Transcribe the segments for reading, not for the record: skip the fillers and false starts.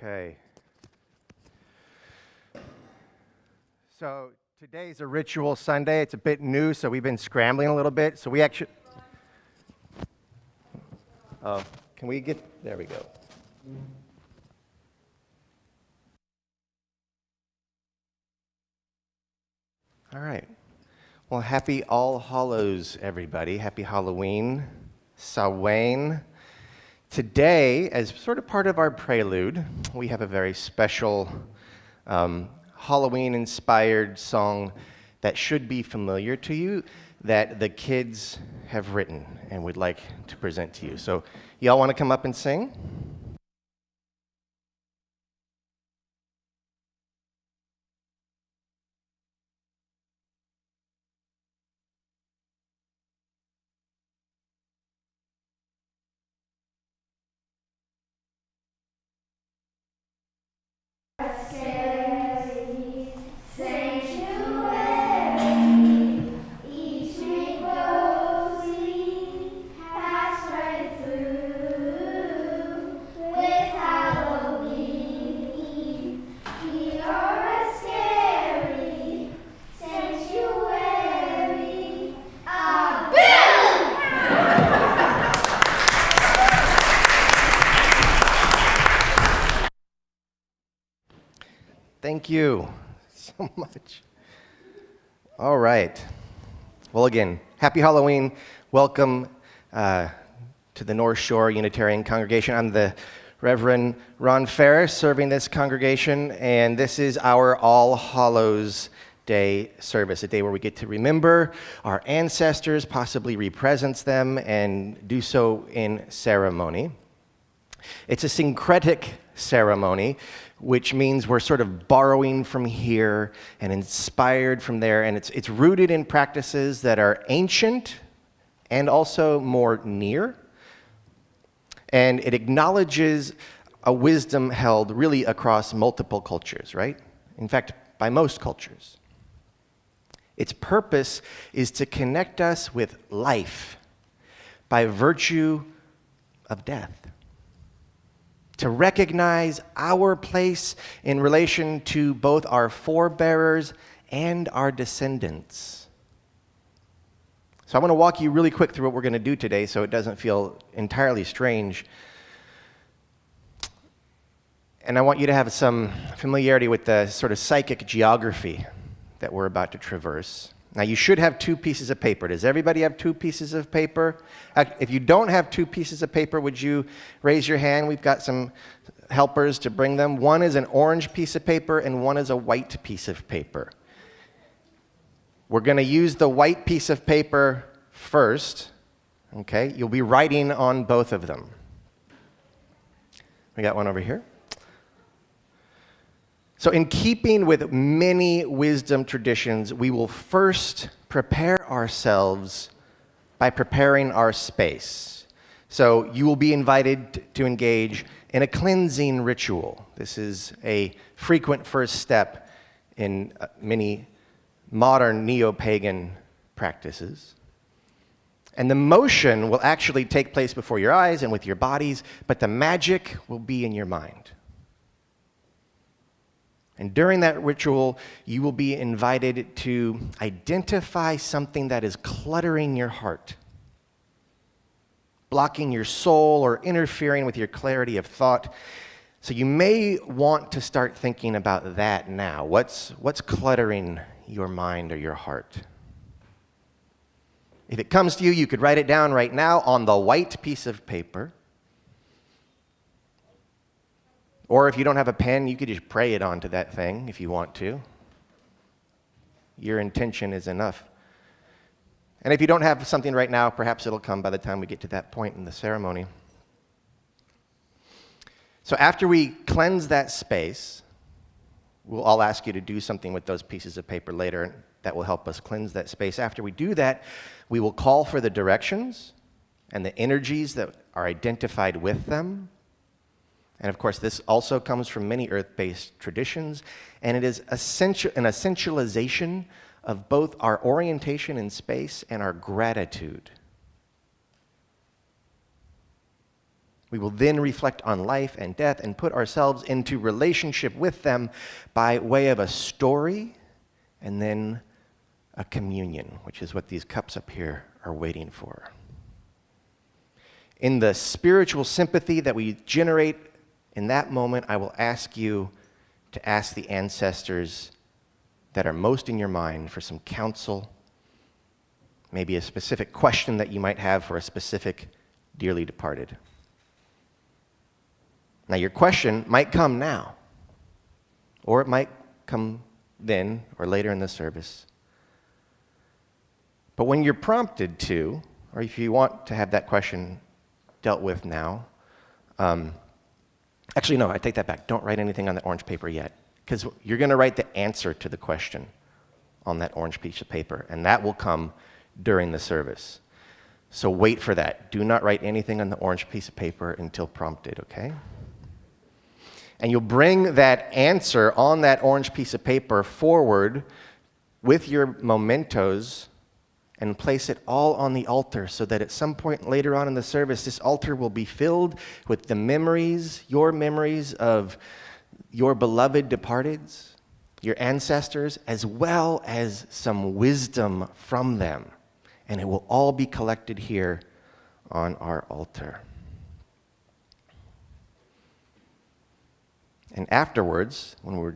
Okay. So today's a ritual Sunday. It's a bit new, so we've been scrambling a little bit. So we actually... Oh, can we get... There we go. All right. Well, happy All Hallows, everybody. Happy Halloween. Samhain. Today, as sort of part of our prelude, we have a very special Halloween-inspired song that should be familiar to you that the kids have written and would like to present to you. So, y'all want to come up and sing? Thank you so much. All right. Well, again, happy Halloween. Welcome to the North Shore Unitarian congregation. I'm the Reverend Ron Phares, serving this congregation, and this is our All Hallows Day service, a day where we get to remember our ancestors, possibly represent them, and do so in ceremony. It's a syncretic ceremony, which means we're sort of borrowing from here and inspired from there, and it's rooted in practices that are ancient and also more near, and it acknowledges a wisdom held really across multiple cultures, right? In fact, by most cultures. Its purpose is to connect us with life by virtue of death. To recognize our place in relation to both our forebearers and our descendants. So I want to walk you really quick through what we're going to do today so it doesn't feel entirely strange. And I want you to have some familiarity with the sort of psychic geography that we're about to traverse. Now, you should have 2 pieces of paper. Does everybody have 2 pieces of paper? If you don't have 2 pieces of paper, would you raise your hand? We've got some helpers to bring them. One is an orange piece of paper, and one is a white piece of paper. We're going to use the white piece of paper first, okay? You'll be writing on both of them. We got one over here. So in keeping with many wisdom traditions, we will first prepare ourselves by preparing our space. So you will be invited to engage in a cleansing ritual. This is a frequent first step in many modern neo-pagan practices. And the motion will actually take place before your eyes and with your bodies, but the magic will be in your mind. And during that ritual, you will be invited to identify something that is cluttering your heart, blocking your soul or interfering with your clarity of thought. So you may want to start thinking about that now. What's cluttering your mind or your heart? If it comes to you, you could write it down right now on the white piece of paper. Or if you don't have a pen, you could just pray it onto that thing if you want to. Your intention is enough. And if you don't have something right now, perhaps it'll come by the time we get to that point in the ceremony. So after we cleanse that space, I'll ask you to do something with those pieces of paper later that will help us cleanse that space. After we do that, we will call for the directions and the energies that are identified with them. And of course, this also comes from many earth-based traditions, and it is an essentialization of both our orientation in space and our gratitude. We will then reflect on life and death and put ourselves into relationship with them by way of a story and then a communion, which is what these cups up here are waiting for. In the spiritual sympathy that we generate in that moment, I will ask you to ask the ancestors that are most in your mind for some counsel, maybe a specific question that you might have for a specific dearly departed. Now, your question might come now, or it might come then or later in the service. But when you're prompted to, or if you want to have that question dealt with now, actually, no, I take that back. Don't write anything on the orange paper yet, because you're going to write the answer to the question on that orange piece of paper, and that will come during the service. So wait for that. Do not write anything on the orange piece of paper until prompted, okay? And you'll bring that answer on that orange piece of paper forward with your mementos and place it all on the altar so that at some point later on in the service, this altar will be filled with the memories, your memories of your beloved departeds, your ancestors, as well as some wisdom from them. And it will all be collected here on our altar. And afterwards, when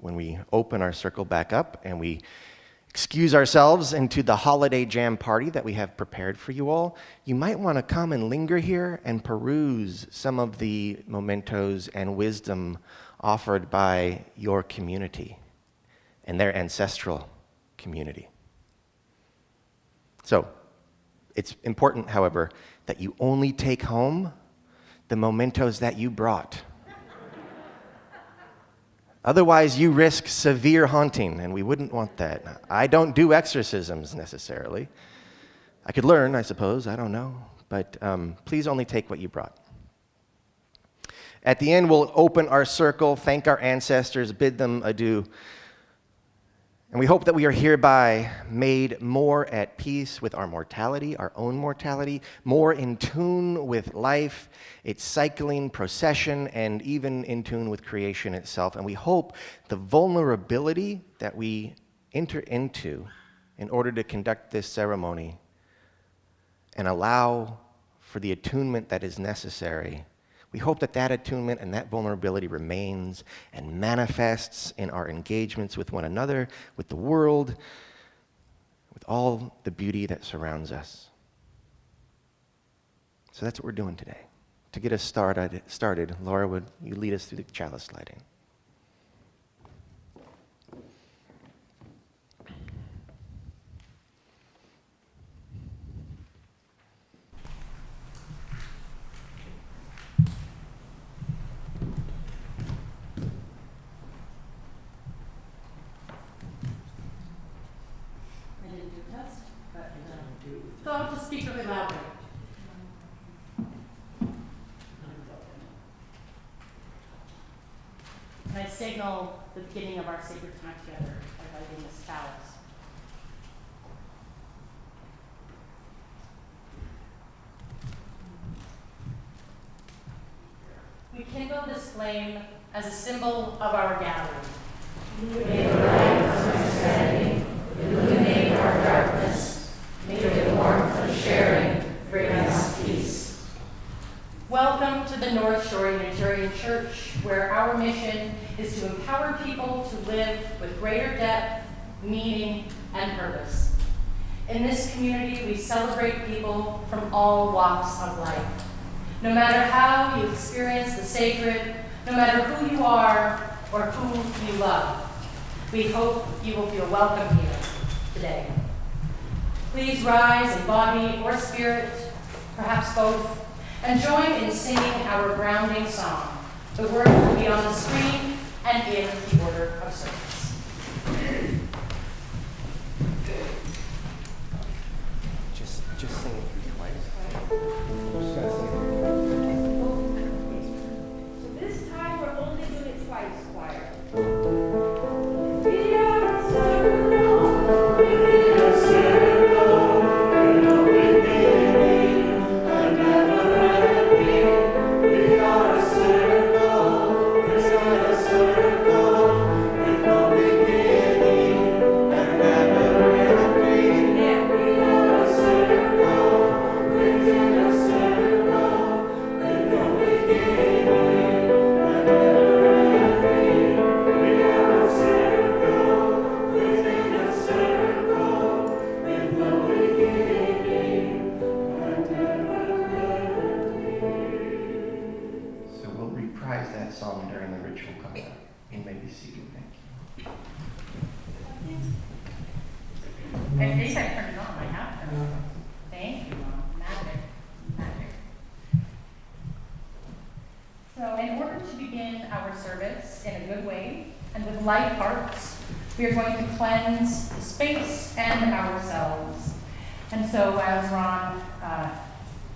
we open our circle back up and we excuse ourselves into the holiday jam party that we have prepared for you all, you might want to come and linger here and peruse some of the mementos and wisdom offered by your community and their ancestral community. So, it's important, however, that you only take home the mementos that you brought. Otherwise, you risk severe haunting, and we wouldn't want that. I don't do exorcisms necessarily. I could learn, I suppose, I don't know. But please only take what you brought. At the end, we'll open our circle, thank our ancestors, bid them adieu. And we hope that we are hereby made more at peace with our mortality, our own mortality, more in tune with life, its cycling procession, and even in tune with creation itself. And we hope the vulnerability that we enter into in order to conduct this ceremony and allow for the attunement that is necessary, we hope that that attunement and that vulnerability remains and manifests in our engagements with one another, with the world, with all the beauty that surrounds us. So that's what we're doing today. To get us started, Laura, would you lead us through the chalice lighting? So I'll just speak really loudly. And I signal the beginning of our sacred time together by lighting this chalice. We kindle this flame as a symbol of our gathering. May the light of understanding illuminate our darkness. May the warmth of sharing bring us peace. Welcome to the North Shore Unitarian Church, where our mission is to empower people to live with greater depth, meaning, and purpose. In this community, we celebrate people from all walks of life. No matter how you experience the sacred, no matter who you are or who you love, we hope you will feel welcome here today. Please rise in body or spirit, perhaps both, and join in singing our grounding song. The words will be on the screen and in the order of service. Just sing it twice. Just gotta sing it. So this time we're only doing it twice, choir. We are a circle, we are a circle, in the beginning and never ending. We are a circle, inside a circle, with no beginning and never ending. Yeah, we are a circle, within a circle, with no beginning and never ending. We are a circle, within a circle, with no beginning and never ending. So we'll reprise that song during the ritual coming up. You may be seated. Thank you. In case I turned it on, I have turned it on. Thank you, Mom. Magic. Magic. So in order to begin our service in a good way and with light hearts, we are going to cleanse the space and ourselves. And so as Ron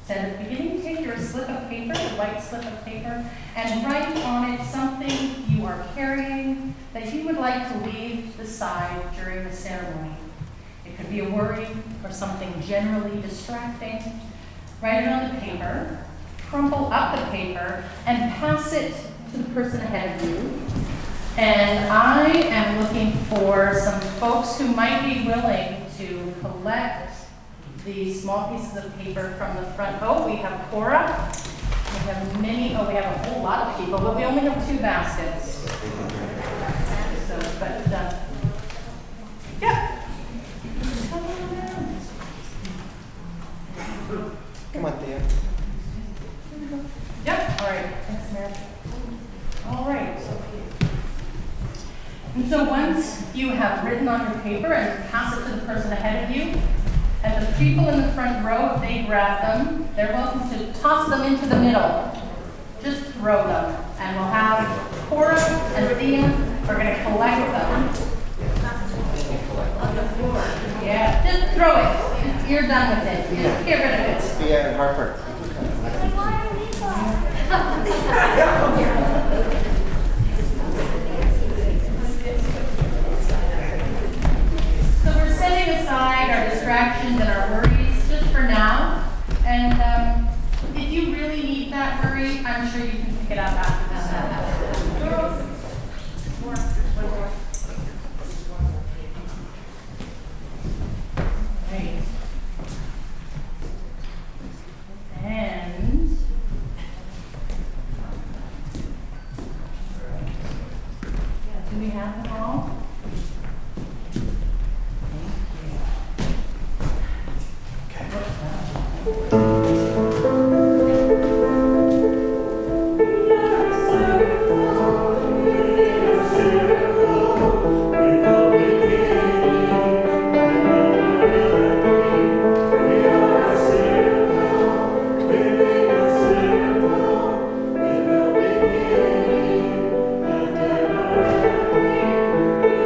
said at the beginning, take your slip of paper, a white slip of paper, and write on it something you are carrying that you would like to leave beside during the ceremony. It could be a worry or something generally distracting. Write it on the paper, crumple up the paper, and pass it to the person ahead of you. And I am looking for some folks who might be willing to collect the small pieces of paper from the front. Oh, we have Cora. We have many, we have a whole lot of people, but we only have 2 baskets. So, but, yeah. Come on, Thea. Yep, all right, thanks, Mary. All right. And so once you have written on your paper and pass it to the person ahead of you, and the people in the front row, if they grab them, they're welcome to toss them into the middle. Just throw them. And we'll have Cora and Thea are going to collect them. On the floor. Yeah, just throw it. You're done with it. Just get rid of it. Thea and Harper. So we're setting aside our distractions and our worries just for now. And if you really need that hurry, I'm sure you can pick it up after this. Right. And do we have them all? We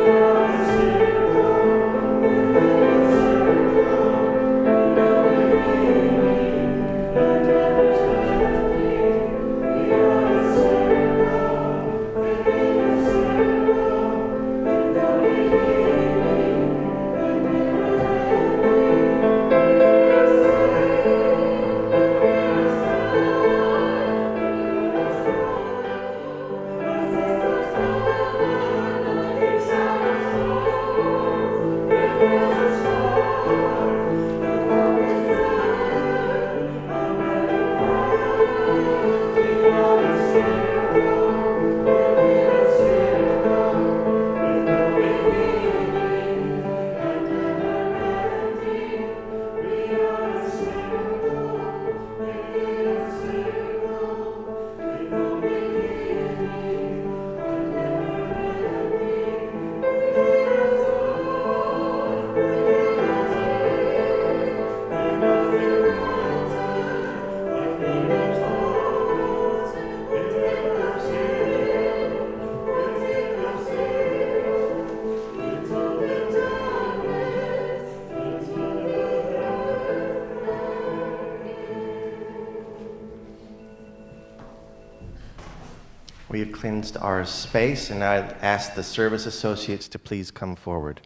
cleansed our space, and I ask the service associates to please come forward.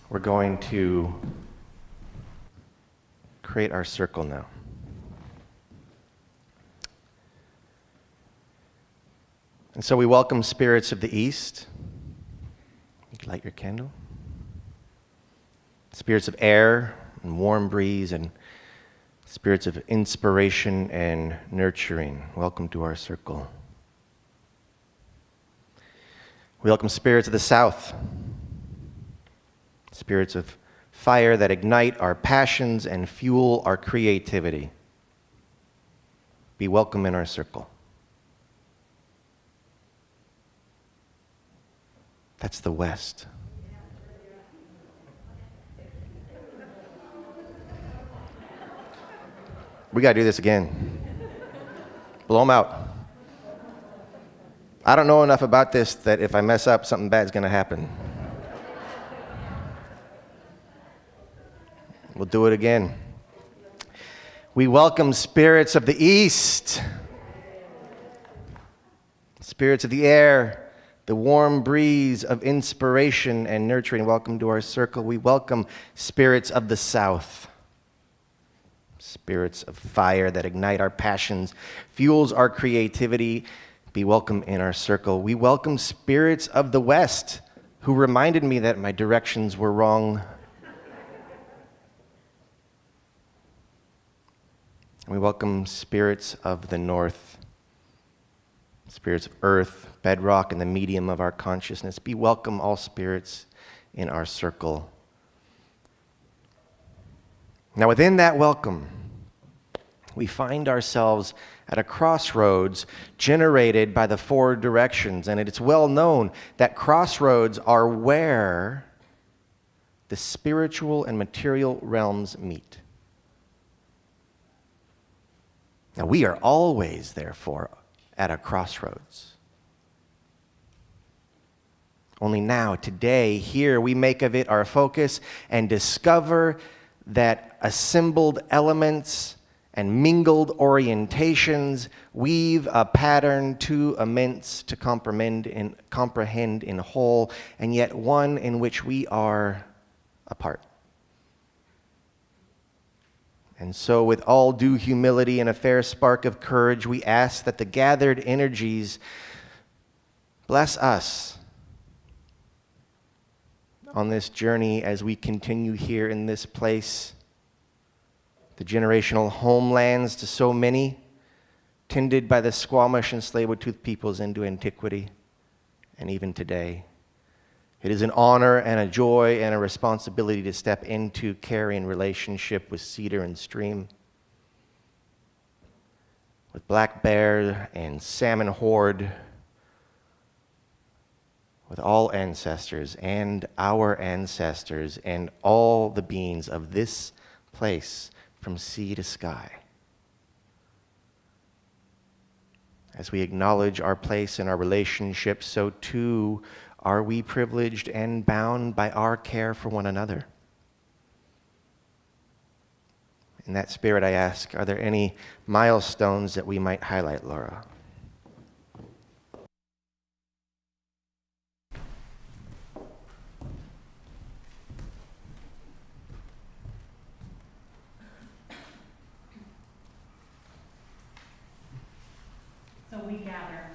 We're going to create our circle now. And so we welcome spirits of the East. You can light your candle. Spirits of air and warm breeze, and spirits of inspiration and nurturing. Welcome to our circle. We welcome spirits of the South. Spirits of fire that ignite our passions and fuel our creativity. Be welcome in our circle. That's the West. We got to do this again. Blow them out. I don't know enough about this that if I mess up, something bad's going to happen. We'll do it again. We welcome spirits of the East, spirits of the air, the warm breeze of inspiration and nurturing. Welcome to our circle. We welcome spirits of the South, spirits of fire that ignite our passions, fuels our creativity. Be welcome in our circle. We welcome spirits of the West, who reminded me that my directions were wrong. We welcome spirits of the North, spirits of earth, bedrock, and the medium of our consciousness. Be welcome, all spirits in our circle. Now, within that welcome, we find ourselves at a crossroads generated by the four directions. And it's well known that crossroads are where the spiritual and material realms meet. Now, we are always, therefore, at a crossroads. Only now, today, here, we make of it our focus and discover that assembled elements and mingled orientations weave a pattern too immense to comprehend in whole, and yet one in which we are a part. And so, with all due humility and a fair spark of courage, we ask that the gathered energies bless us on this journey as we continue here in this place, the generational homelands to so many, tended by the Squamish and Tsleil-Waututh peoples into antiquity and even today. It is an honor and a joy and a responsibility to step into caring relationship with Cedar and Stream, with Black Bear and Salmon Horde, with all ancestors and our ancestors and all the beings of this place from sea to sky. As we acknowledge our place in our relationship, so too are we privileged and bound by our care for one another. In that spirit, I ask, are there any milestones that we might highlight, Laura? So we gather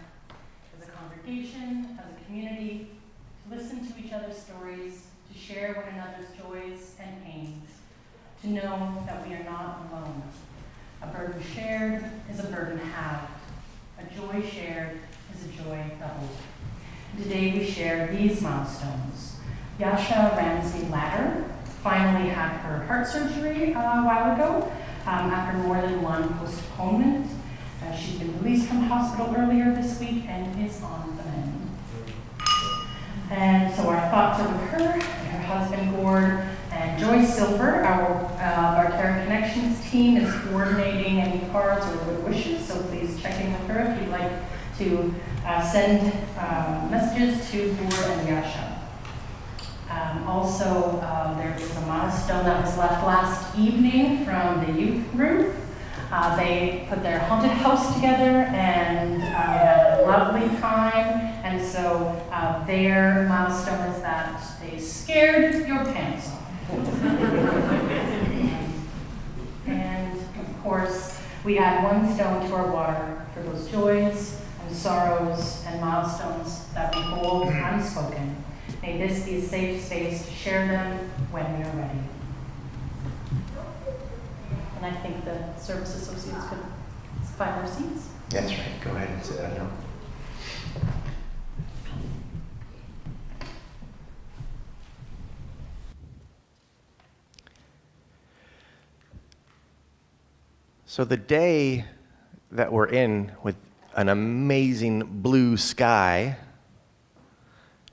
as a congregation, as a community, to listen to each other's stories, to share one another's joys and pains, to know that we are not alone. A burden shared is a burden halved. A joy shared is a joy doubled. Today we share these milestones. Yasha Ramsey Ladder finally had her heart surgery a while ago after more than one postponement. She's been released from hospital earlier this week and is on the mend. And so our thoughts are with her, and her husband Gord, and Joyce Silver. Our Care Connections team is coordinating any cards or good wishes, so please check in with her if you'd like to send messages to Gord and Yasha. Also, there was a milestone that was left last evening from the youth group. They put their haunted house together and had a lovely time. And so their milestone is that they scared your pants off. And of course, we add one stone to our water for those joys and sorrows and milestones that we hold unspoken. May this be a safe space to share them when we are ready. And I think the service associates could find their seats. That's right. Go ahead and sit down now. So the day that we're in with an amazing blue sky,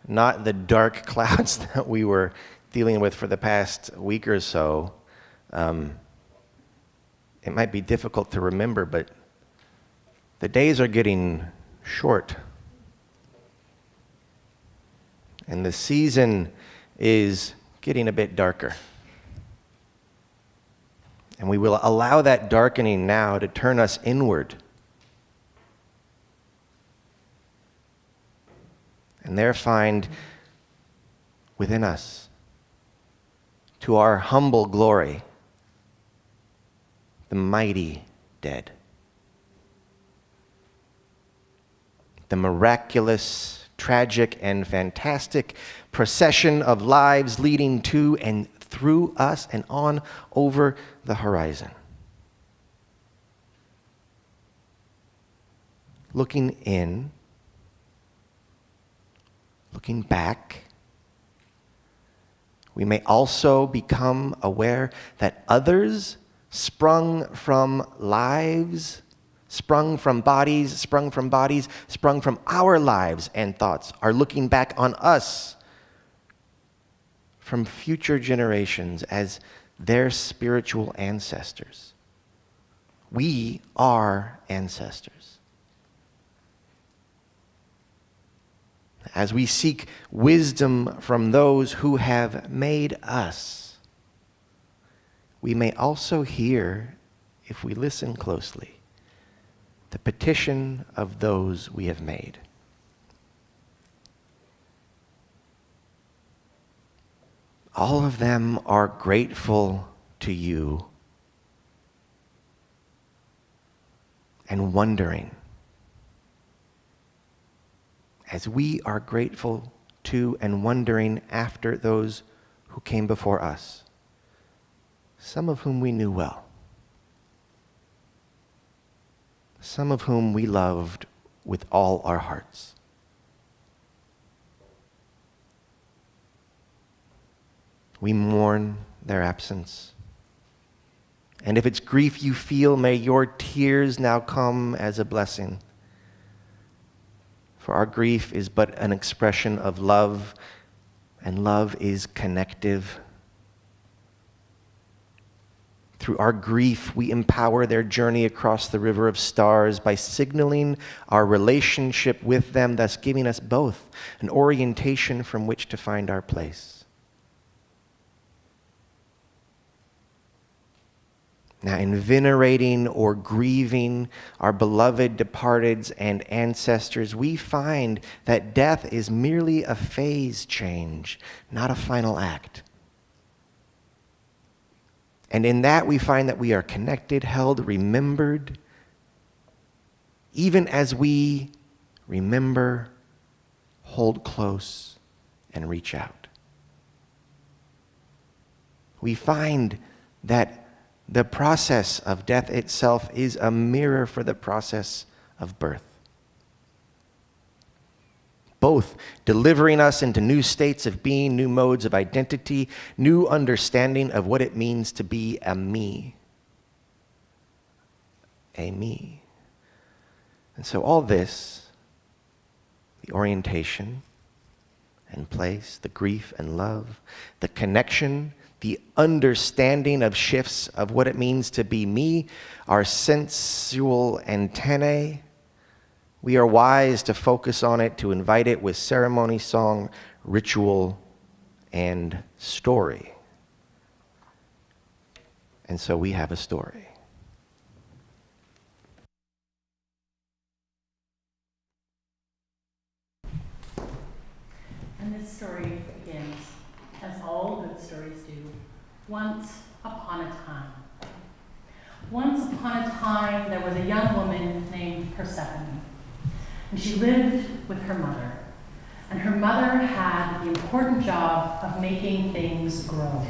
not the dark clouds that we were dealing with for the past week or so, it might be difficult to remember, but the days are getting short. And the season is getting a bit darker. And we will allow that darkening now to turn us inward. And there find within us, to our humble glory, the mighty dead. The miraculous, tragic, and fantastic procession of lives leading to and through us and on over the horizon. Looking in, looking back, we may also become aware that others sprung from lives, sprung from bodies, sprung from our lives and thoughts, are looking back on us from future generations as their spiritual ancestors. We are ancestors. As we seek wisdom from those who have made us, we may also hear, if we listen closely, the petition of those we have made. All of them are grateful to you and wondering, as we are grateful to and wondering after those who came before us, some of whom we knew well, some of whom we loved with all our hearts. We mourn their absence. And if it's grief you feel, may your tears now come as a blessing. For our grief is but an expression of love, and love is connective. Through our grief, we empower their journey across the river of stars by signaling our relationship with them, thus giving us both an orientation from which to find our place. Now, in venerating or grieving our beloved departeds and ancestors, we find that death is merely a phase change, not a final act. And in that, we find that we are connected, held, remembered, even as we remember, hold close, and reach out. We find that the process of death itself is a mirror for the process of birth. Both delivering us into new states of being, new modes of identity, new understanding of what it means to be a me. A me. And so all this, the orientation and place, the grief and love, the connection, the understanding of shifts of what it means to be me, our sensual antennae. We are wise to focus on it, to invite it with ceremony, song, ritual, and story. And so we have a story. And this story begins, as all good stories do, once upon a time. Once upon a time, there was a young woman named Persephone, and she lived with her mother. And her mother had the important job of making things grow.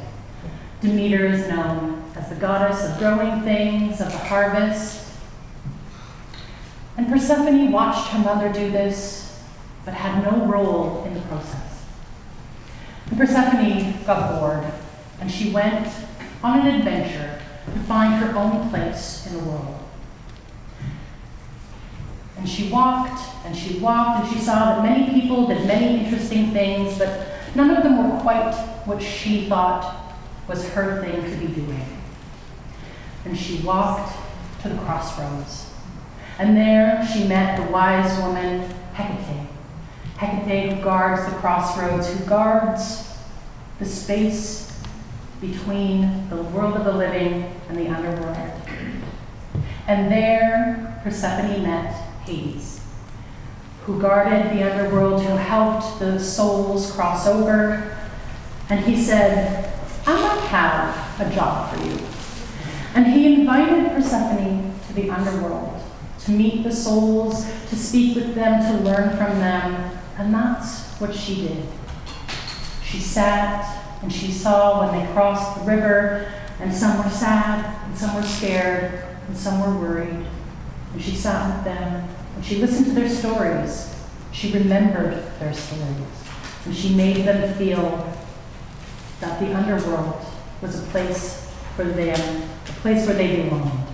Demeter is known as the goddess of growing things, of the harvest. And Persephone watched her mother do this, but had no role in the process. And Persephone got bored, and she went on an adventure to find her own place in the world. And she walked, and she walked, and she saw that many people did many interesting things, but none of them were quite what she thought was her thing to be doing. And she walked to the crossroads. And there she met the wise woman, Hecate. Hecate, who guards the crossroads, who guards the space between the world of the living and the underworld. And there Persephone met Hades, who guarded the underworld, who helped the souls cross over. And he said, I might have a job for you. And he invited Persephone to the underworld, to meet the souls, to speak with them, to learn from them. And that's what she did. She sat and she saw when they crossed the river, and some were sad, and some were scared, and some were worried. And she sat with them, and she listened to their stories. She remembered their stories, and she made them feel that the underworld was a place for them, a place where they belonged.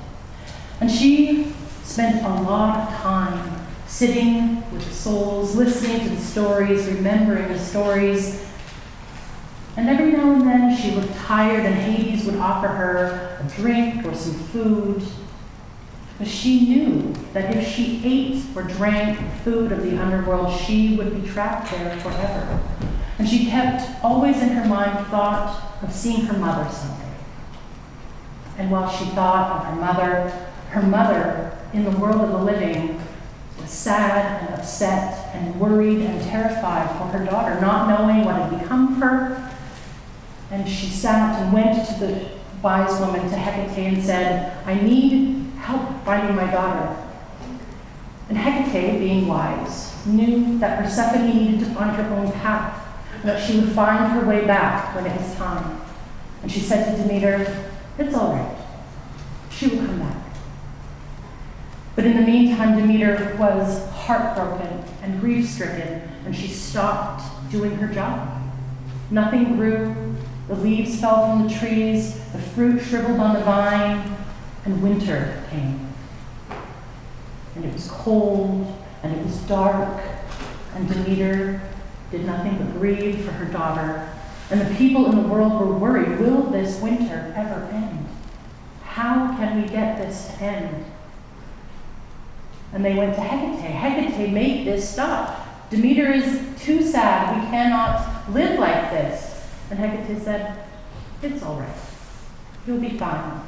And she spent a lot of time sitting with the souls, listening to the stories, remembering the stories. And every now and then she looked tired, and Hades would offer her a drink or some food. But she knew that if she ate or drank the food of the underworld, she would be trapped there forever. And she kept always in her mind thought of seeing her mother someday. And while she thought of her mother in the world of the living was sad and upset and worried and terrified for her daughter, not knowing what had become of her. And she sat and went to the wise woman, to Hecate, and said, I need help finding my daughter. And Hecate, being wise, knew that Persephone needed to find her own path, and that she would find her way back when it was time. And she said to Demeter, it's all right. She will come back. But in the meantime, Demeter was heartbroken and grief-stricken, and she stopped doing her job. Nothing grew. The leaves fell from the trees, the fruit shriveled on the vine, and winter came. And it was cold, and it was dark, and Demeter did nothing but grieve for her daughter. And the people in the world were worried, will this winter ever end? How can we get this to end? And they went to Hecate. Hecate, make this stop. Demeter is too sad. We cannot live like this. And Hecate said, it's all right. You'll be fine.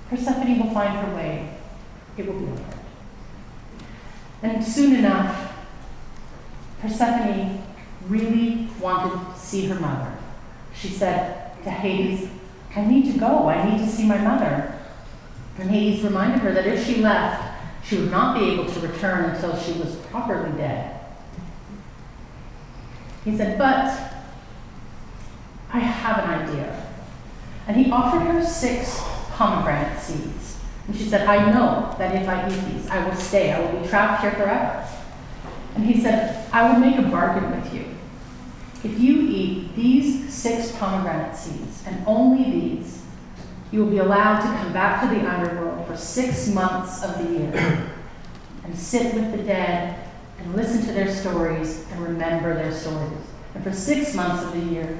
Persephone will find her way. It will be all right. And soon enough, Persephone really wanted to see her mother. She said to Hades, I need to go. I need to see my mother. And Hades reminded her that if she left, she would not be able to return until she was properly dead. He said, but I have an idea. And he offered her 6 pomegranate seeds. And she said, I know that if I eat these, I will stay. I will be trapped here forever. And he said, I will make a bargain with you. If you eat these 6 pomegranate seeds, and only these, you will be allowed to come back to the underworld for 6 months of the year and sit with the dead and listen to their stories and remember their stories. And for 6 months of the year,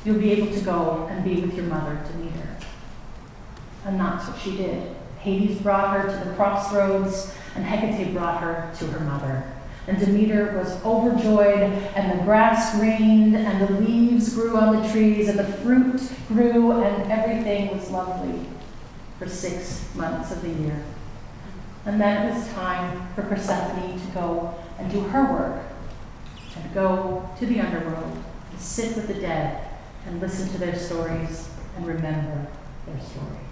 you'll be able to go and be with your mother to meet her. And that's what she did. Hades brought her to the crossroads, and Hecate brought her to her mother. And Demeter was overjoyed, and the grass greened, and the leaves grew on the trees, and the fruit grew, and everything was lovely for 6 months of the year. And then it was time for Persephone to go and do her work, and go to the underworld, and sit with the dead, and listen to their stories, and remember their stories.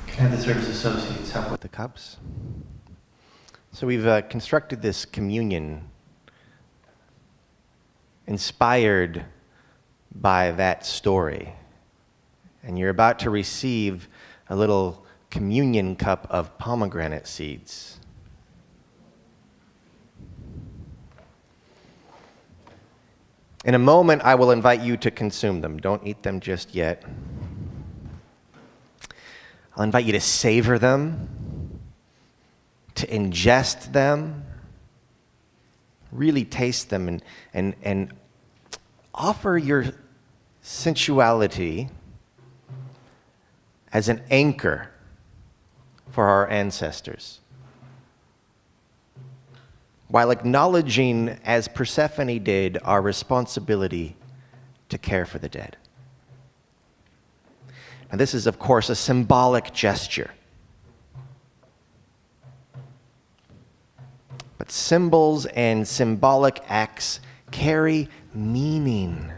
Can I have the Service Associates help with the cups? So we've constructed this communion inspired by that story. And you're about to receive a little communion cup of pomegranate seeds. In a moment, I will invite you to consume them. Don't eat them just yet. I'll invite you to savor them, to ingest them, really taste them, and offer your sensuality as an anchor for our ancestors, while acknowledging, as Persephone did, our responsibility to care for the dead. And this is, of course, a symbolic gesture. But symbols and symbolic acts carry meaning.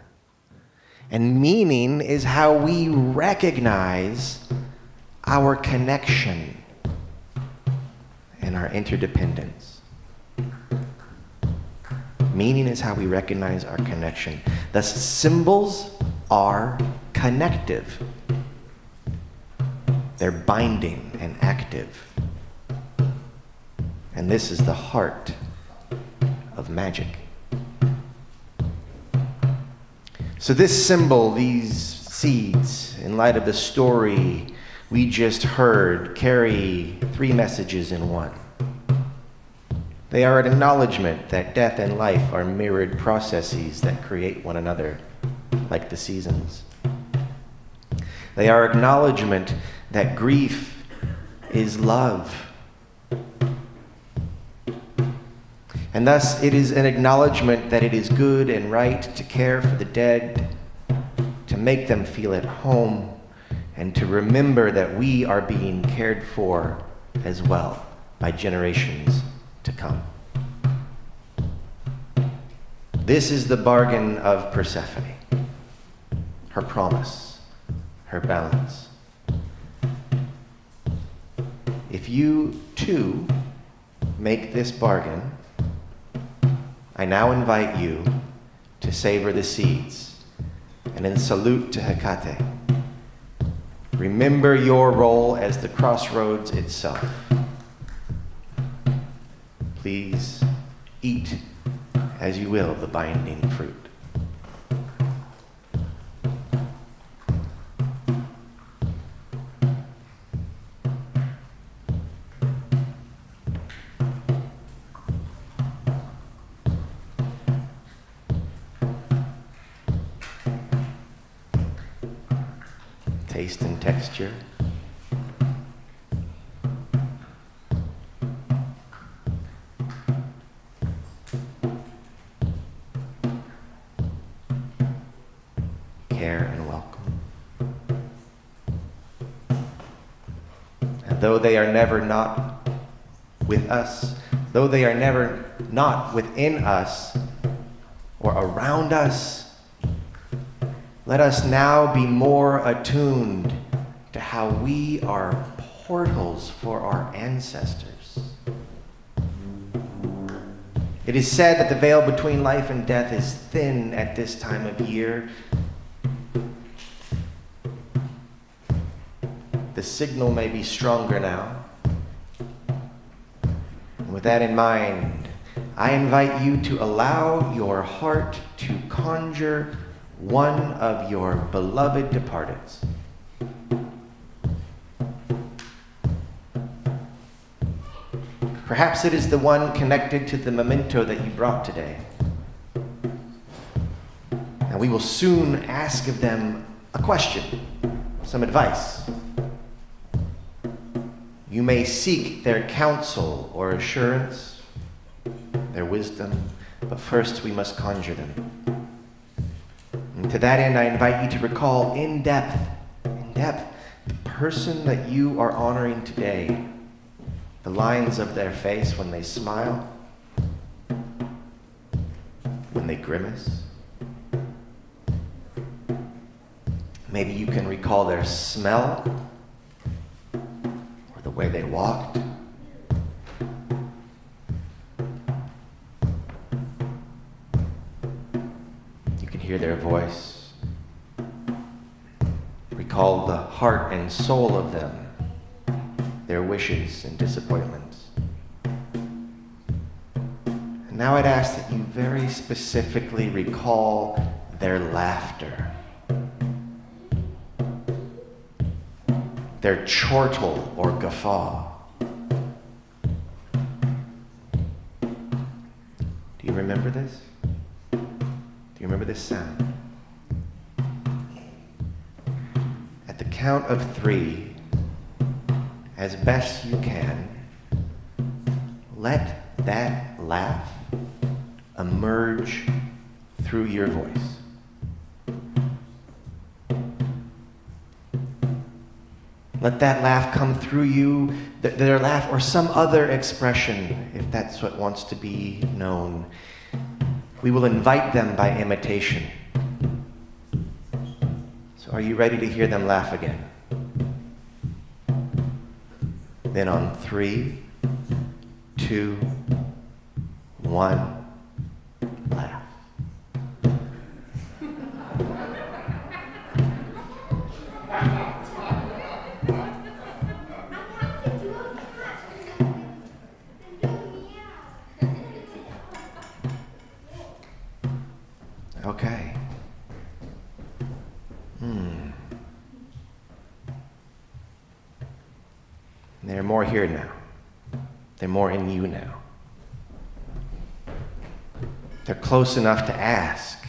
And meaning is how we recognize our connection and our interdependence. Meaning is how we recognize our connection. Thus, symbols are connective. They're binding and active. And this is the heart of magic. So this symbol, these seeds, in light of the story we just heard, carry 3 messages in one. They are an acknowledgement that death and life are mirrored processes that create one another, like the seasons. They are acknowledgement that grief is love. And thus it is an acknowledgement that it is good and right to care for the dead, to make them feel at home, and to remember that we are being cared for as well by generations to come. This is the bargain of Persephone, her promise, her balance. If you, too, make this bargain, I now invite you to savor the seeds and in salute to Hecate. Remember your role as the crossroads itself. Please eat as you will the binding fruit. Taste and texture. Care and welcome. And though they are never not with us, though they are never not within us or around us, let us now be more attuned to how we are portals for our ancestors. It is said that the veil between life and death is thin at this time of year. The signal may be stronger now. And with that in mind, I invite you to allow your heart to conjure one of your beloved departeds. Perhaps it is the one connected to the memento that you brought today. And we will soon ask of them a question, some advice. You may seek their counsel or assurance, their wisdom, but first we must conjure them. And to that end, I invite you to recall in depth, the person that you are honoring today, the lines of their face when they smile, when they grimace. Maybe you can recall their smell, or the way they walked. You can hear their voice. Recall the heart and soul of them, their wishes and disappointments. And now I'd ask that you very specifically recall their laughter, their chortle or guffaw. Do you remember this? Do you remember this sound? At the count of 3, as best you can, let that laugh emerge through your voice. Let that laugh come through you, their laugh or some other expression, if that's what wants to be known. We will invite them by imitation. So are you ready to hear them laugh again? Then on 3, 2, 1, laugh. Okay. They're more here now. They're more in you now. They're close enough to ask.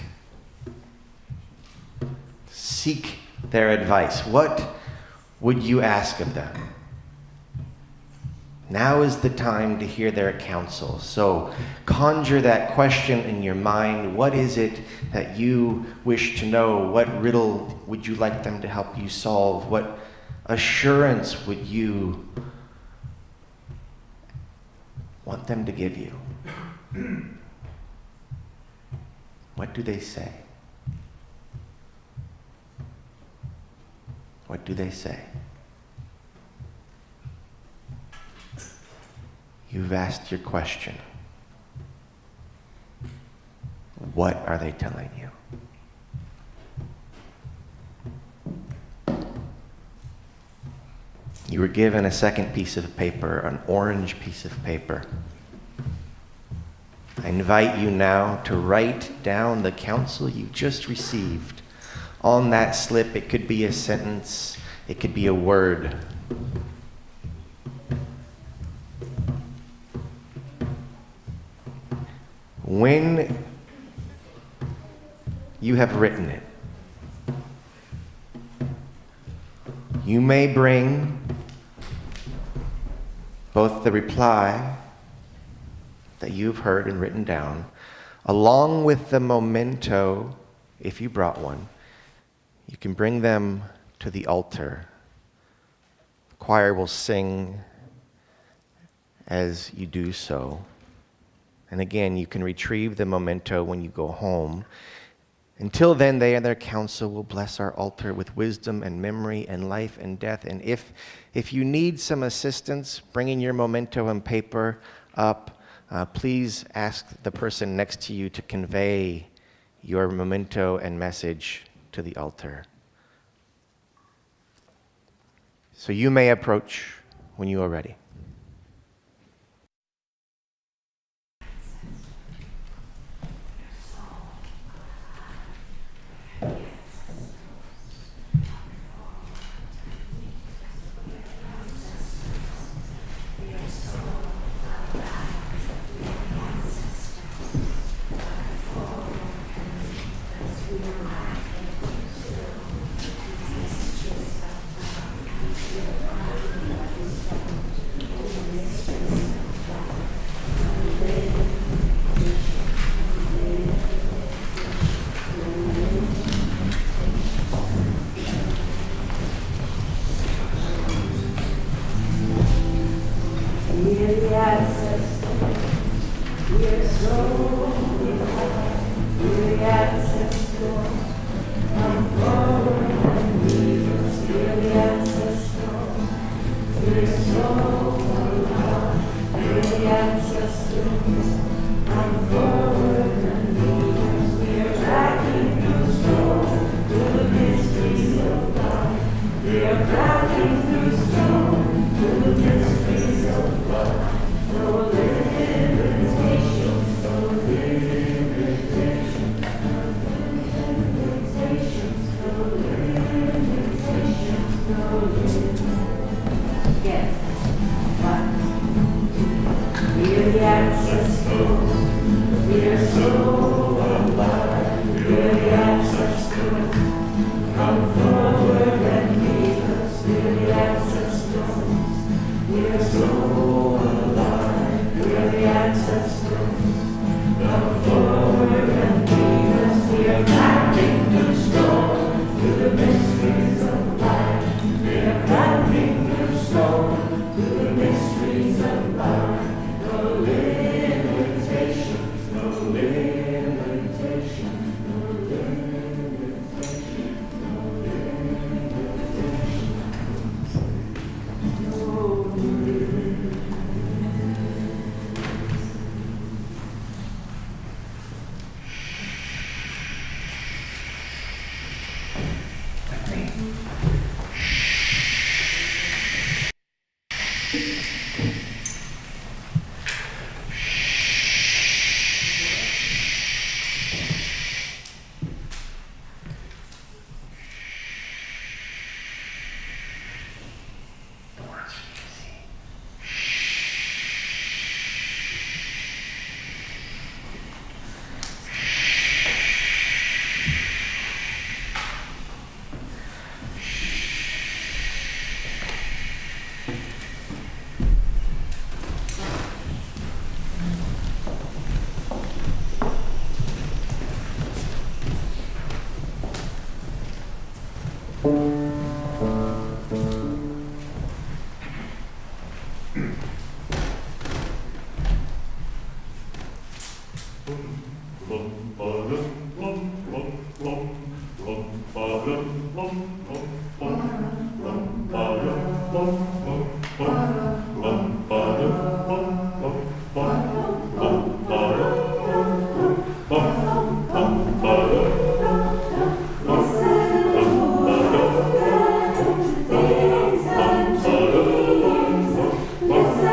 Seek their advice. What would you ask of them? Now is the time to hear their counsel. So conjure that question in your mind. What is it that you wish to know? What riddle would you like them to help you solve? What assurance would you want them to give you? What do they say? What do they say? You've asked your question. What are they telling you? You were given a second piece of paper, an orange piece of paper. I invite you now to write down the counsel you just received. On that slip, it could be a sentence, it could be a word. When you have written it, you may bring both the reply that you've heard and written down, along with the memento, if you brought one. You can bring them to the altar. The choir will sing as you do so. And again, you can retrieve the memento when you go home. Until then, they and their counsel will bless our altar with wisdom and memory and life and death. And if you need some assistance bringing your memento and paper up, please ask the person next to you to convey your memento and message to the altar. So you may approach when you are ready. We're the ancestors. We're so alive. We're the ancestors. Come forward and lead us. We're the ancestors. We're so alive. We're the ancestors. Come forward and lead us. We're tracking through stone to the mysteries of God. We're tracking through stone to the mysteries of God. No limitations, no limitations, no limitations, no limitations, no limitations. Again. 1, 2. We're the ancestors. We're so alive. We're the ancestors. Come forward and lead us. We're the ancestors. We're so alive. We're the ancestors. Come forward and lead us. We are cracking the stone to the mysteries of life. We are cracking the stone to the mysteries of life. No limitations, no limitations, no limitations, no limitations, no limitations. Listen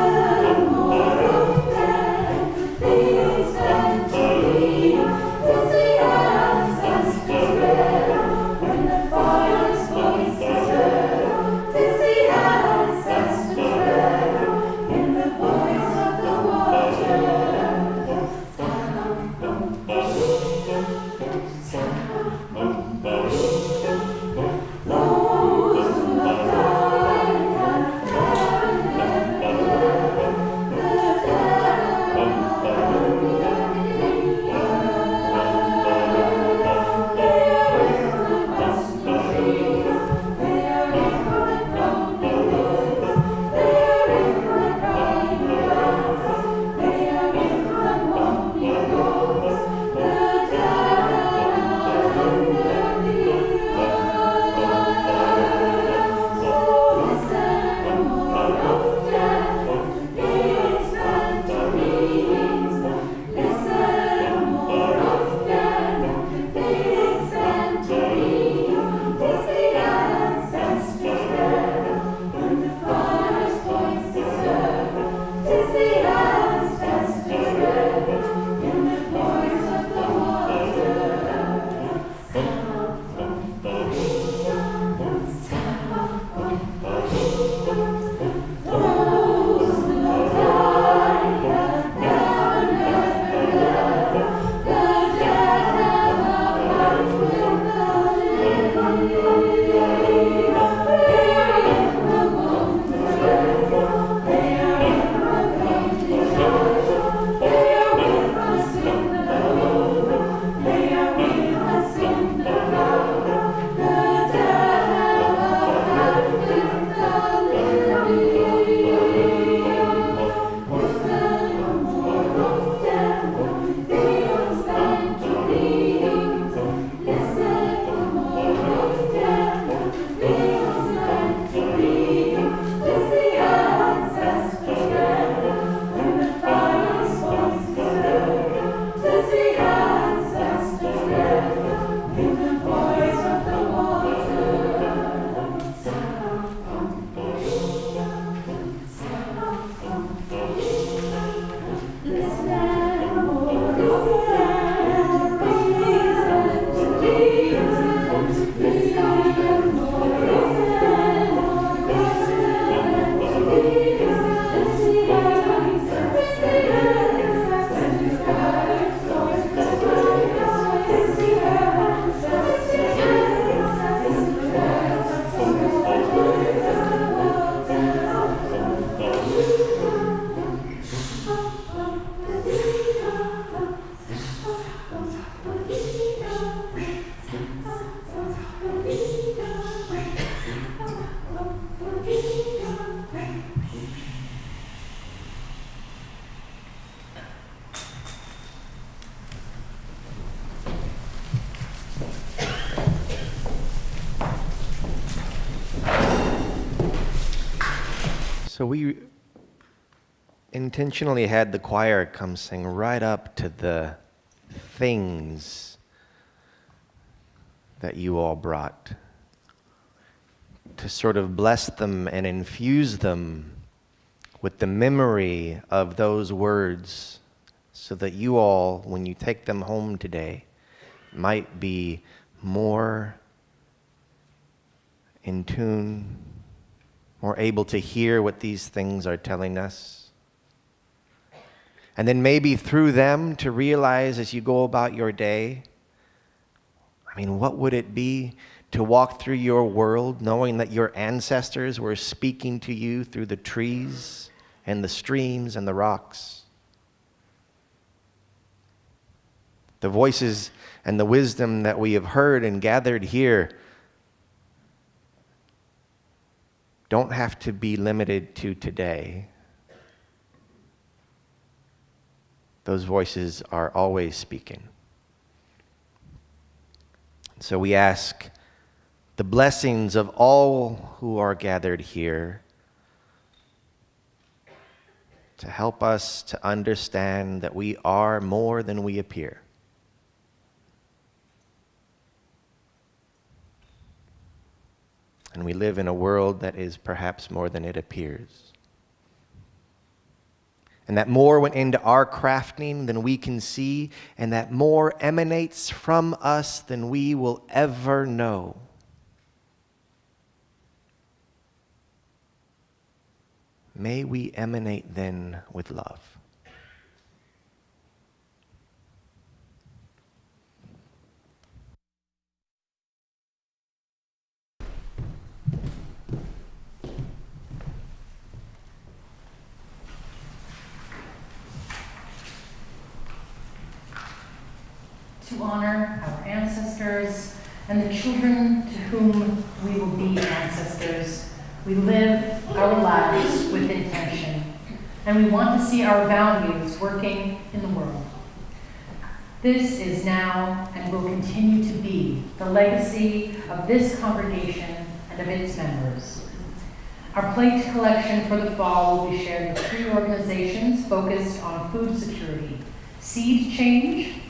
So we intentionally had the choir come sing right up to the things that you all brought, to sort of bless them and infuse them with the memory of those words, so that you all, when you take them home today, might be more in tune, more able to hear what these things are telling us. And then maybe through them to realize as you go about your day, what would it be to walk through your world knowing that your ancestors were speaking to you through the trees and the streams and the rocks? The voices and the wisdom that we have heard and gathered here don't have to be limited to today. Those voices are always speaking. So we ask the blessings of all who are gathered here to help us to understand that we are more than we appear. And we live in a world that is perhaps more than it appears. And that more went into our crafting than we can see, and that more emanates from us than we will ever know. May we emanate then with love. To honor our ancestors and the children to whom we will be ancestors, we live our lives with intention, and we want to see our values working in the world. This is now and will continue to be the legacy of this congregation and of its members. Our plate collection for the fall will be shared with 3 organizations focused on food security: Seed Change,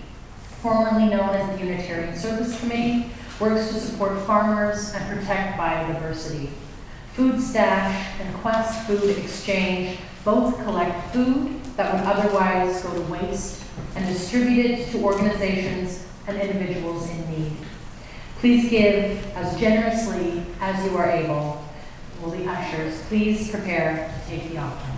formerly known as the Unitarian Service Committee, works to support farmers and protect biodiversity. Food Stash and Quest Food Exchange both collect food that would otherwise go to waste and distribute it to organizations and individuals in need. Please give as generously as you are able. Will the ushers please prepare to take the offering?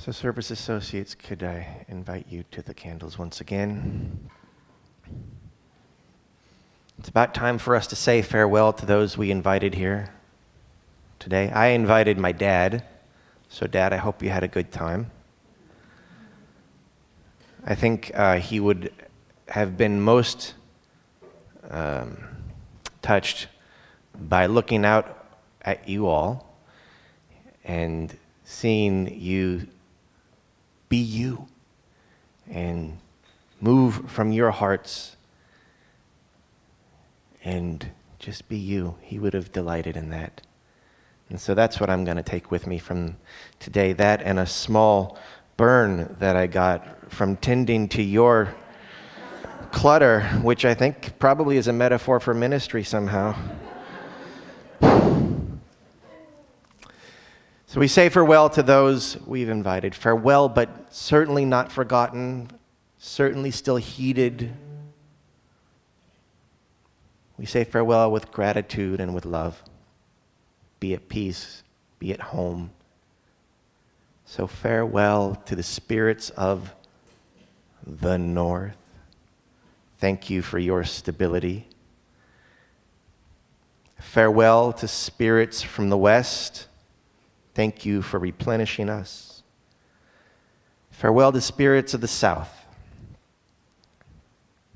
So Service Associates, could I invite you to the candles once again? It's about time for us to say farewell to those we invited here today. I invited my dad, so Dad, I hope you had a good time. I think he would have been most touched by looking out at you all and seeing you be you and move from your hearts and just be you. He would have delighted in that. And so that's what I'm going to take with me from today, that and a small burn that I got from tending to your clutter, which I think probably is a metaphor for ministry somehow. So we say farewell to those we've invited. Farewell, but certainly not forgotten, certainly still heeded. We say farewell with gratitude and with love. Be at peace, be at home. So farewell to the spirits of the North. Thank you for your stability. Farewell to spirits from the West. Thank you for replenishing us. Farewell to spirits of the South.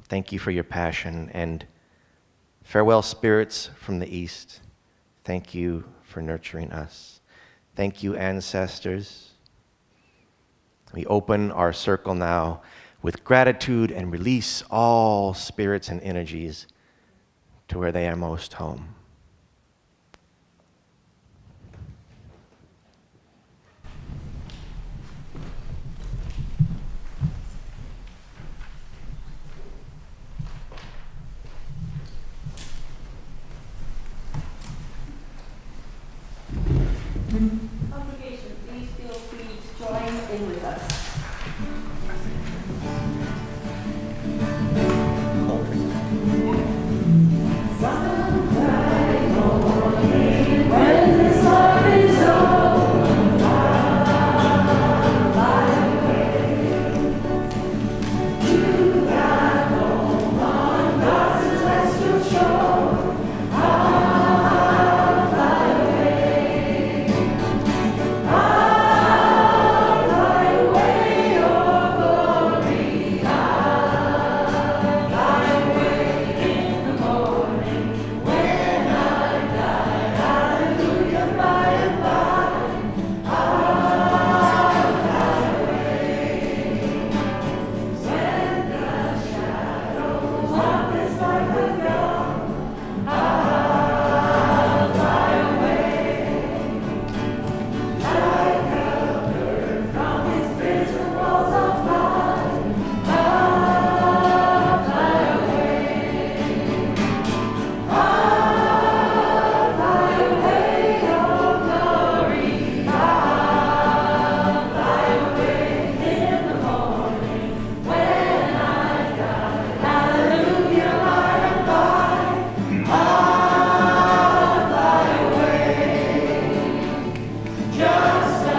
Thank you for your passion. And farewell, spirits from the East. Thank you for nurturing us. Thank you, ancestors. We open our circle now with gratitude and release all spirits and energies to where they are most home. Congregation, please feel free to join in with us. When this love is over, fly away to that home on God's celestial shore. I'll fly away. I'll fly away, oh glory. I'll fly away in the morning when I die. Hallelujah, by and by. I'll fly away. When the shadows of this life have gone, I'll fly away. Like a bird from its prison walls of fire, I'll fly away. I'll fly away, oh glory. I'll fly away in the morning when I die. Hallelujah, by and by. I'll fly away. Just a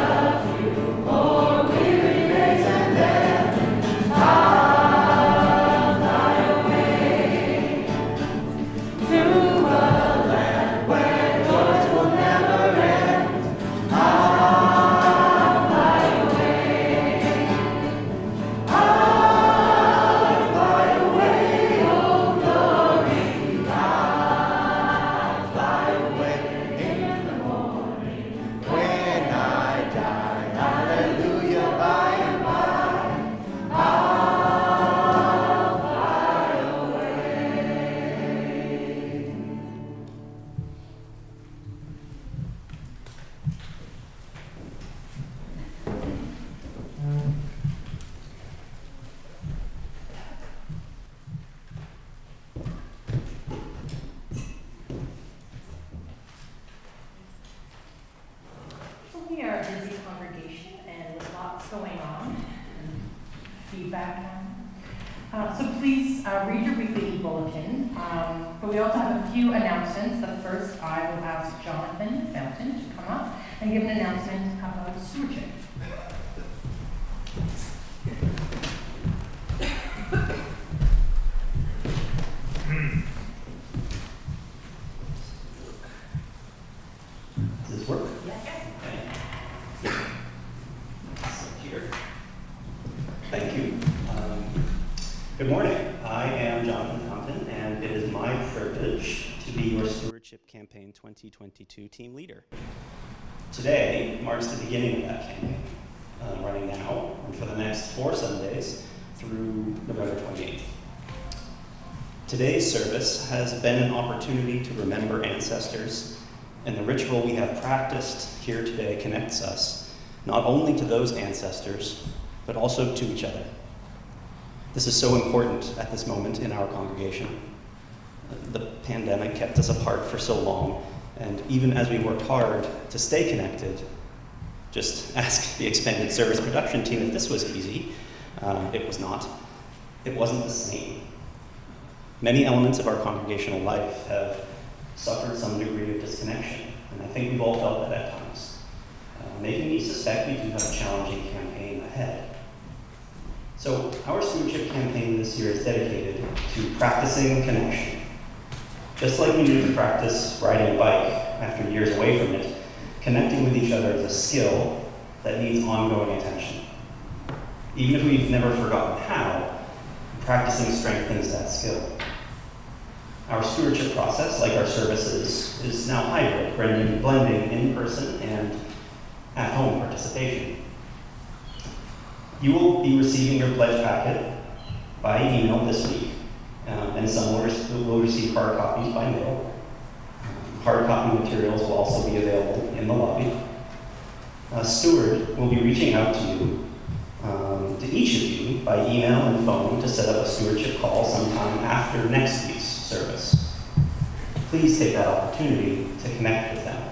few more weary days and then I'll fly away to a land where joys will never end. I'll fly away. I'll fly away, oh glory. I'll fly away in the morning when I die. Hallelujah, by and by. I'll fly away. So we are a busy congregation and with lots going on and feedback. So please read your weekly bulletin. But we also have a few announcements. But first, I will ask Jonathan Felton to come up and give an announcement about stewardship. Good morning. I am Jonathan Compton, and it is my privilege to be your Stewardship Campaign 2022 team leader. Today marks the beginning of that campaign, running now and for the next 4 Sundays through November 28th. Today's service has been an opportunity to remember ancestors, and the ritual we have practiced here today connects us not only to those ancestors, but also to each other. This is so important at this moment in our congregation. The pandemic kept us apart for so long, and even as we worked hard to stay connected, just ask the expanded service production team if this was easy. It was not. It wasn't the same. Many elements of our congregational life have suffered some degree of disconnection, and I think we've all felt that at times, making me suspect we do have a challenging campaign ahead. So our stewardship campaign this year is dedicated to practicing connection. Just like we need to practice riding a bike after years away from it, connecting with each other is a skill that needs ongoing attention. Even if we've never forgotten how, practicing strengthens that skill. Our stewardship process, like our services, is now hybrid, blending in-person and at-home participation. You will be receiving your pledge packet by email this week, and some will receive hard copies by mail. Hard copy materials will also be available in the lobby. A steward will be reaching out to you, to each of you, by email and phone to set up a stewardship call sometime after next week's service. Please take that opportunity to connect with them.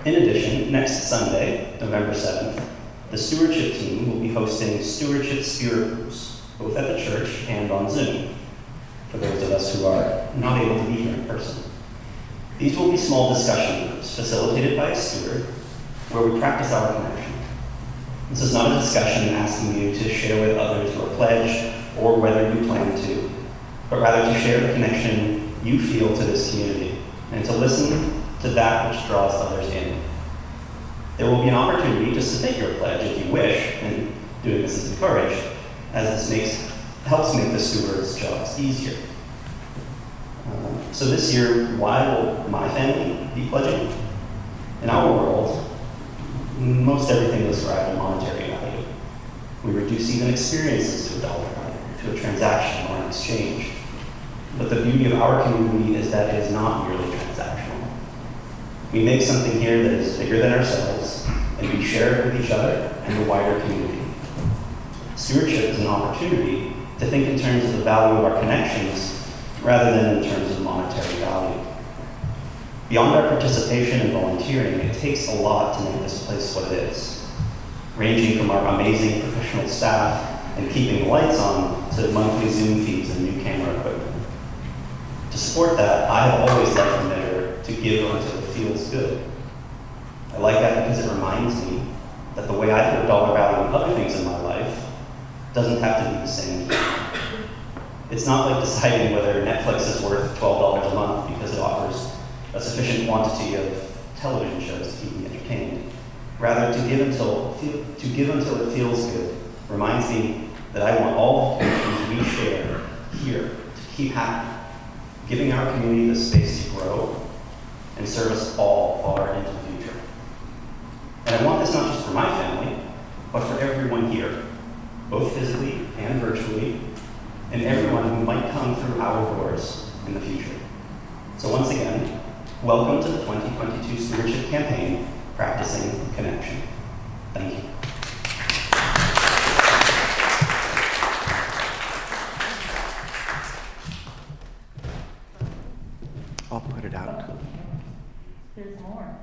In addition, next Sunday, November 7th, the stewardship team will be hosting stewardship spirit groups, both at the church and on Zoom, for those of us who are not able to be here in person. These will be small discussion groups facilitated by a steward where we practice our connection. This is not a discussion asking you to share with others your pledge or whether you plan to, but rather to share the connection you feel to this community and to listen to that which draws others in. There will be an opportunity to submit your pledge if you wish, and doing this is encouraged, as this helps make the steward's jobs easier. So this year, why will my family be pledging? In our world, most everything is derived in monetary value. We reduce even experiences to a dollar value, to a transaction or an exchange. But the beauty of our community is that it is not merely transactional. We make something here that is bigger than ourselves, and we share it with each other and the wider community. Stewardship is an opportunity to think in terms of the value of our connections rather than in terms of monetary value. Beyond our participation and volunteering, it takes a lot to make this place what it is, ranging from our amazing professional staff and keeping the lights on to monthly Zoom feeds and new camera equipment. To support that, I have always liked the measure to give until it feels good. I like that because it reminds me that the way I put dollar value on other things in my life doesn't have to be the same. It's not like deciding whether Netflix is worth $12 a month because it offers a sufficient quantity of television shows to keep me entertained. Rather, to give until it feels good reminds me that I want all the things we share here to keep happening, giving our community the space to grow and serve us all far into the future. And I want this not just for my family, but for everyone here, both physically and virtually, and everyone who might come through our doors in the future. So once again, welcome to the 2022 Stewardship Campaign, Practicing Connection. Thank you. I'll put it out. There's more.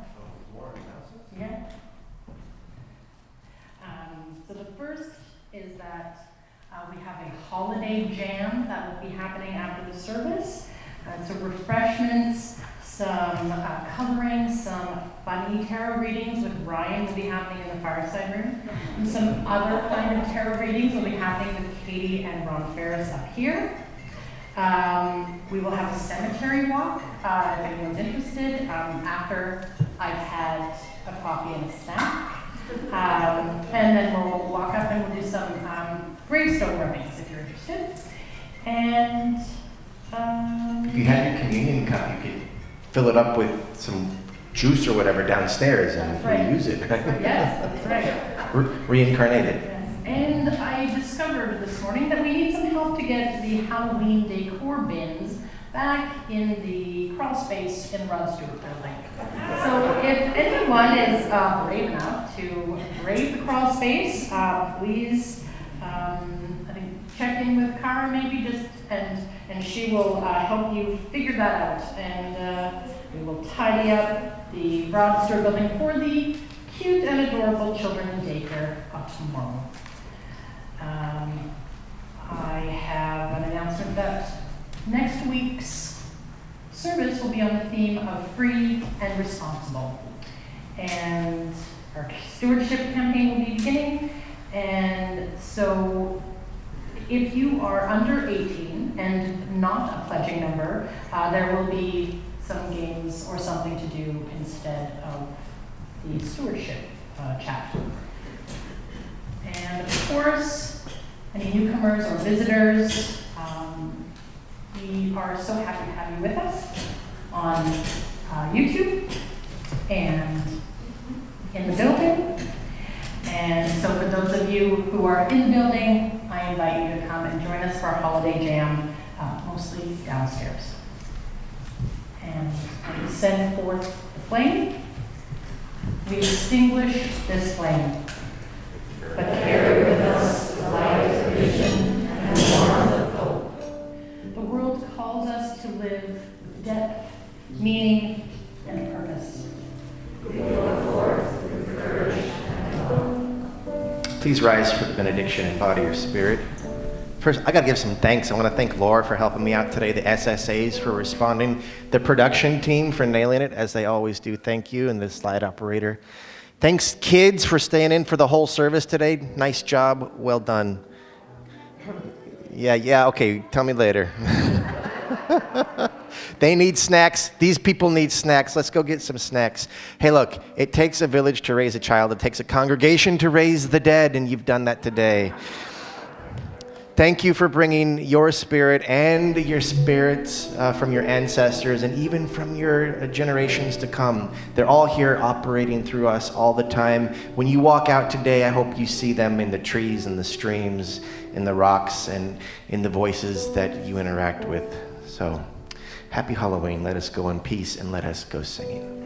Yeah. So the first is that we have a holiday jam that will be happening after the service. So refreshments, some coloring, some funny tarot readings with Ryan will be happening in the fireside room. And some other kind of tarot readings will be happening with Katie and Ron Phares up here. We will have a cemetery walk, if anyone's interested, after I've had a coffee and a snack. And then we'll walk up and we'll do some gravestone rubbings if you're interested. And If you had your communion cup, you could fill it up with some juice or whatever downstairs and That's right. reuse it. yes, that's right. Reincarnated. Yes. And I discovered this morning that we need some help to get the Halloween decor bins back in the crawl space in Rod Stewart building. So if anyone is brave enough to brave the crawl space, please, I think, check in with Cara maybe just, and she will help you figure that out. And we will tidy up the Rod Stewart building for the cute and adorable children in daycare tomorrow. I have an announcement that next week's service will be on the theme of free and responsible. And our stewardship campaign will be beginning. And so if you are under 18 and not a pledging member, there will be some games or something to do instead of the stewardship chat. And of course, any newcomers or visitors, we are so happy to have you with us on YouTube and in the building. And so for those of you who are in the building, I invite you to come and join us for our holiday jam, mostly downstairs. And when we send forth the flame, we extinguish this flame, but carry with us the light of vision and the warmth of hope. The world calls us to live with depth, meaning, and purpose. We go forth with courage and hope. Please rise for the benediction and body your spirit. First, I got to give some thanks. I want to thank Laura for helping me out today, the SSAs for responding, the production team for nailing it, as they always do. Thank you, and the slide operator. Thanks, kids, for staying in for the whole service today. Nice job. Well done. Yeah, okay. Tell me later. They need snacks. These people need snacks. Let's go get some snacks. Hey, look, it takes a village to raise a child. It takes a congregation to raise the dead, and you've done that today. Thank you for bringing your spirit and your spirits from your ancestors and even from your generations to come. They're all here operating through us all the time. When you walk out today, I hope you see them in the trees and the streams, in the rocks, and in the voices that you interact with. So, happy Halloween. Let us go in peace and let us go singing.